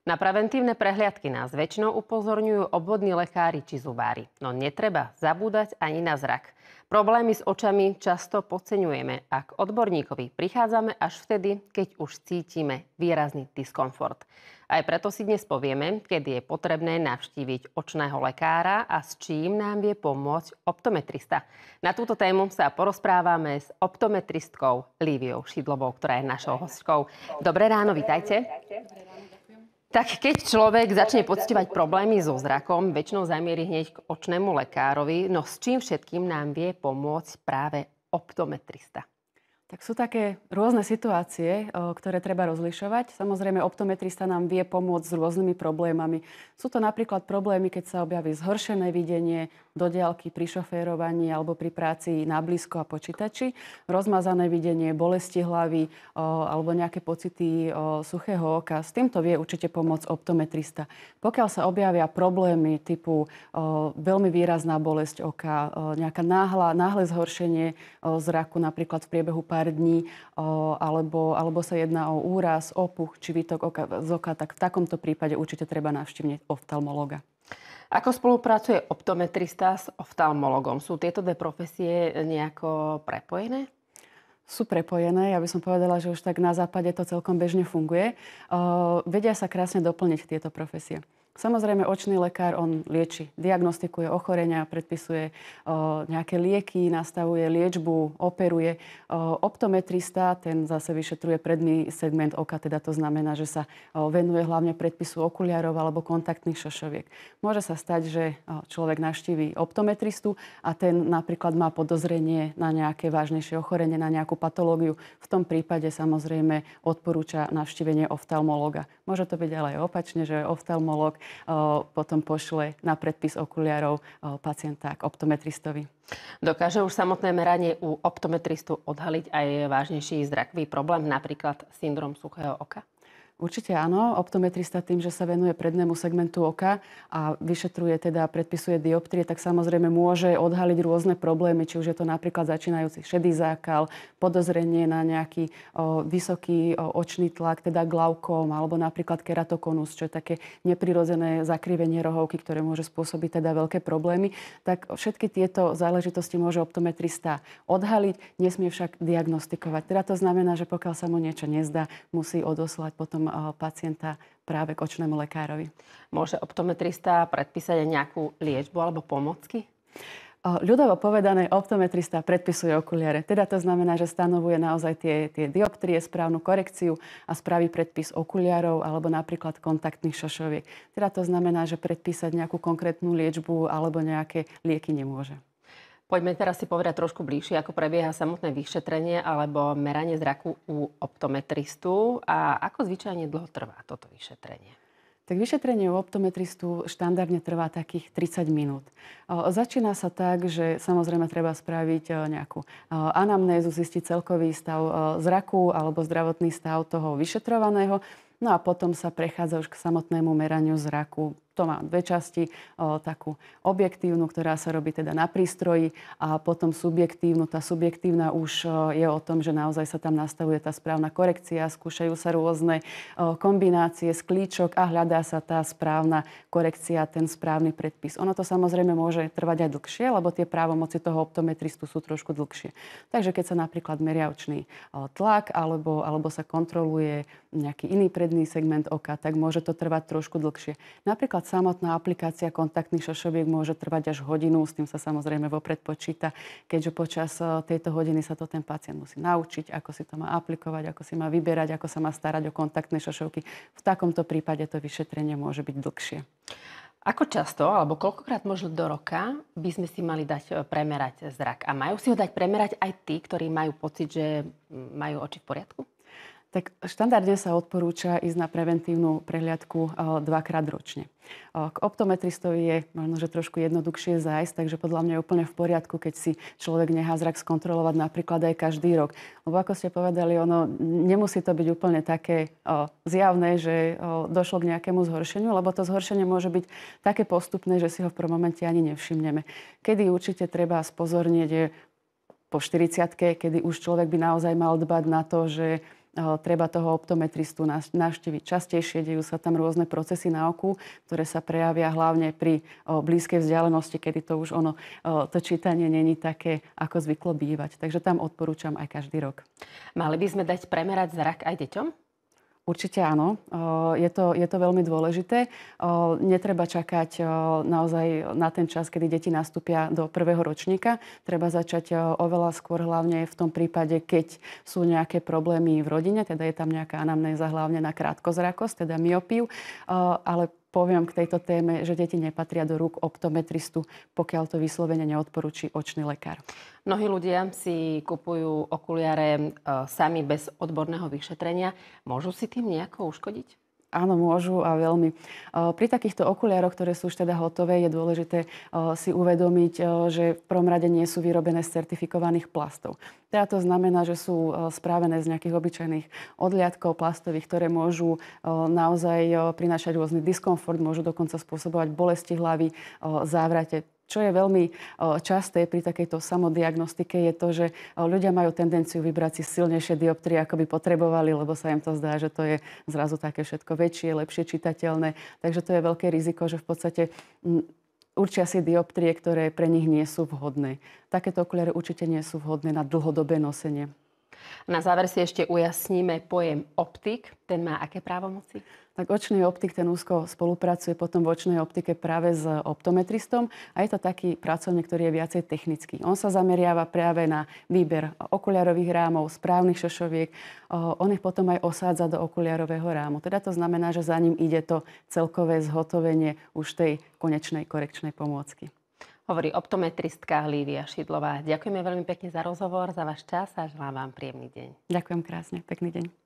Na preventívne prehliadky nás väčšinou upozorňujú obvodní lekári či zubári. No netreba zabúdať ani na zrak. Problémy s očami často podceňujeme a k odborníkovi prichádzame až vtedy, keď už cítime výrazný diskomfort. Aj preto si dnes povieme, kedy je potrebné navštíviť očného lekára a s čím nám vie pomôcť optometrista. Na túto tému sa porozprávame s optometristkou Líviou Šidlovou, ktorá je našou hostkou. Dobré ráno, vitajte. Tak keď človek začne pociťovať problémy so zrakom, väčšinou zamierí hneď k očnému lekárovi. No s čím všetkým nám vie pomôcť práve optometrista? Tak sú také rôzne situácie, ktoré treba rozlišovať. Samozrejme, optometrista nám vie pomôcť s rôznymi problémami. Sú to napríklad problémy, keď sa objaví zhoršené videnie do diaľky pri šoférovaní alebo pri práci na blízko a počítači, rozmazané videnie, bolesti hlavy alebo nejaké pocity suchého oka. S týmto vie určite pomôcť optometrista. Pokiaľ sa objavia problémy typu veľmi výrazná bolesť oka, nejaké náhle zhoršenie zraku, napríklad v priebehu pár dní, alebo sa jedná o úraz, opuch či výtok z oka, tak v takomto prípade určite treba navštíviť oftalmológa. Ako spolupracuje optometrista s oftalmologom? Sú tieto dve profesie nejako prepojené? Sú prepojené. Ja by som povedala, že už tak na západe to celkom bežne funguje. Vedia sa krásne doplniť tieto profesie. Samozrejme, očný lekár, on lieči, diagnostikuje ochorenia, predpisuje nejaké lieky, nastavuje liečbu, operuje. Optometrista, ten zase vyšetruje predný segment oka, teda to znamená, že sa venuje hlavne predpisu okuliarov alebo kontaktných šošoviek. Môže sa stať, že človek navštíví optometristu a ten napríklad má podozrenie na nejaké vážnejšie ochorenie, na nejakú patológiu. V tom prípade samozrejme odporúča navštívenie oftalmológa. Môže to byť ale aj opačne, že oftalmológ potom pošle na predpis okuliarov pacienta k optometristovi. Dokáže už samotné meranie u optometristu odhaliť aj vážnejší zrakový problém, napríklad syndrom suchého oka? Určite áno. Optometrista tým, že sa venuje prednému segmentu oka a vyšetruje teda, predpisuje dioptrie, tak samozrejme môže odhaliť rôzne problémy, či už je to napríklad začínajúci šedý zákal, podozrenie na nejaký vysoký očný tlak, teda glaukom, alebo napríklad keratokonus, čo je také neprirodzené zakrivenie rohovky, ktoré môže spôsobiť teda veľké problémy. Tak všetky tieto záležitosti môže optometrista odhaliť, nesmie však diagnostikovať. Teda to znamená, že pokiaľ sa mu niečo nezdá, musí odoslať potom pacienta práve k očnému lekárovi. Môže optometrista predpísať aj nejakú liečbu alebo pomocky? Ľudovo povedané, optometrista predpisuje okuliare. Teda to znamená, že stanovuje naozaj tie dioptrie, správnu korekciu a spraví predpis okuliarov alebo napríklad kontaktných šošoviek. Teda to znamená, že predpísať nejakú konkrétnu liečbu alebo nejaké lieky nemôže. Poďme teraz si povedať trošku bližšie, ako prebieha samotné vyšetrenie alebo meranie zraku u optometristu a ako zvyčajne dlho trvá toto vyšetrenie. Tak vyšetrenie u optometristu štandardne trvá takých 30 minút. Začína sa tak, že samozrejme treba spraviť nejakú anamnézu, zistiť celkový stav zraku alebo zdravotný stav toho vyšetrovaného. No a potom sa prechádza už k samotnému meraniu zraku. To má dve časti, takú objektívnu, ktorá sa robí teda na prístroji a potom subjektívnu. Tá subjektívna už je o tom, že naozaj sa tam nastavuje tá správna korekcia, skúšajú sa rôzne kombinácie z klíčok a hľadá sa tá správna korekcia, ten správny predpis. Ono to samozrejme môže trvať aj dlhšie, lebo tie právomoci toho optometristu sú trošku dlhšie. Takže keď sa napríklad meria očný tlak alebo sa kontroluje nejaký iný predný segment oka, tak môže to trvať trošku dlhšie. Napríklad samotná aplikácia kontaktných šošoviek môže trvať až hodinu, s tým sa samozrejme vopred počíta, keďže počas tejto hodiny sa to ten pacient musí naučiť, ako si to má aplikovať, ako si má vyberať, ako sa má starať o kontaktné šošovky. V takomto prípade to vyšetrenie môže byť dlhšie. Ako často, alebo koľkokrát možno do roka by sme si mali dať premerať zrak? A majú si ho dať premerať aj tí, ktorí majú pocit, že majú oči v poriadku? Tak štandardne sa odporúča ísť na preventívnu prehliadku dvakrát ročne. K optometristovi je možno, že trošku jednoduchšie zájsť, takže podľa mňa je úplne v poriadku, keď si človek nechá zrak skontrolovať napríklad aj každý rok. Lebo ako ste povedali, ono nemusí to byť úplne také zjavné, že došlo k nejakému zhoršeniu, lebo to zhoršenie môže byť také postupné, že si ho v prvom momente ani nevšimneme. Kedy určite treba spozornieť je po 40-ke, kedy už človek by naozaj mal dbať na to, že treba toho optometristu navštíviť častejšie. Dejú sa tam rôzne procesy na oku, ktoré sa prejavia hlavne pri blízkej vzdialenosti, kedy to už to čítanie není také, ako zvyklo bývať. Takže tam odporúčam aj každý rok. Mali by sme dať premerať zrak aj deťom? Určite áno. Je to veľmi dôležité. Netreba čakať naozaj na ten čas, kedy deti nastúpia do prvého ročníka. Treba začať oveľa skôr, hlavne v tom prípade, keď sú nejaké problémy v rodine, teda je tam nejaká anamnéza hlavne na krátkozrakosť, teda myopiu, ale poviem k tejto téme, že deti nepatria do rúk optometristu, pokiaľ to vyslovene neodporúči očný lekár. Mnohí ľudia si kupujú okuliare sami bez odborného vyšetrenia. Môžu si tým nejako uškodiť? Áno, môžu a veľmi. Pri takýchto okuliároch, ktoré sú už teda hotové, je dôležité si uvedomiť, že v prvom rade nie sú vyrobené z certifikovaných plastov. Teda to znamená, že sú spravené z nejakých obyčajných odliadkov plastových, ktoré môžu naozaj prinášať rôzny diskomfort, môžu dokonca spôsobovať bolesti hlavy, závrate. Čo je veľmi časté pri takejto samodiagnostike je to, že ľudia majú tendenciu vybrať si silnejšie dioptrie, ako by potrebovali, lebo sa im to zdá, že to je zrazu také všetko väčšie, lepšie čitateľné. Takže to je veľké riziko, že v podstate určia si dioptrie, ktoré pre nich nie sú vhodné. Takéto okuliare určite nie sú vhodné na dlhodobé nosenie. Na záver si ešte ujasníme pojem optik. Ten má aké právomoci? Tak očný optik, ten úzko spolupracuje potom v očnej optike práve s optometristom a je to taký pracovník, ktorý je viacej technický. On sa zameriava práve na výber okuliarových rámov, správnych šošoviek. On ich potom aj osádza do okuliarového rámu. Teda to znamená, že za ním ide to celkové zhotovenie už tej konečnej korekčnej pomôcky. Hovorí optometristka Lívia Šidlová. Ďakujeme veľmi pekne za rozhovor, za váš čas a želám vám príjemný deň. Ďakujem krásne. Pekný deň.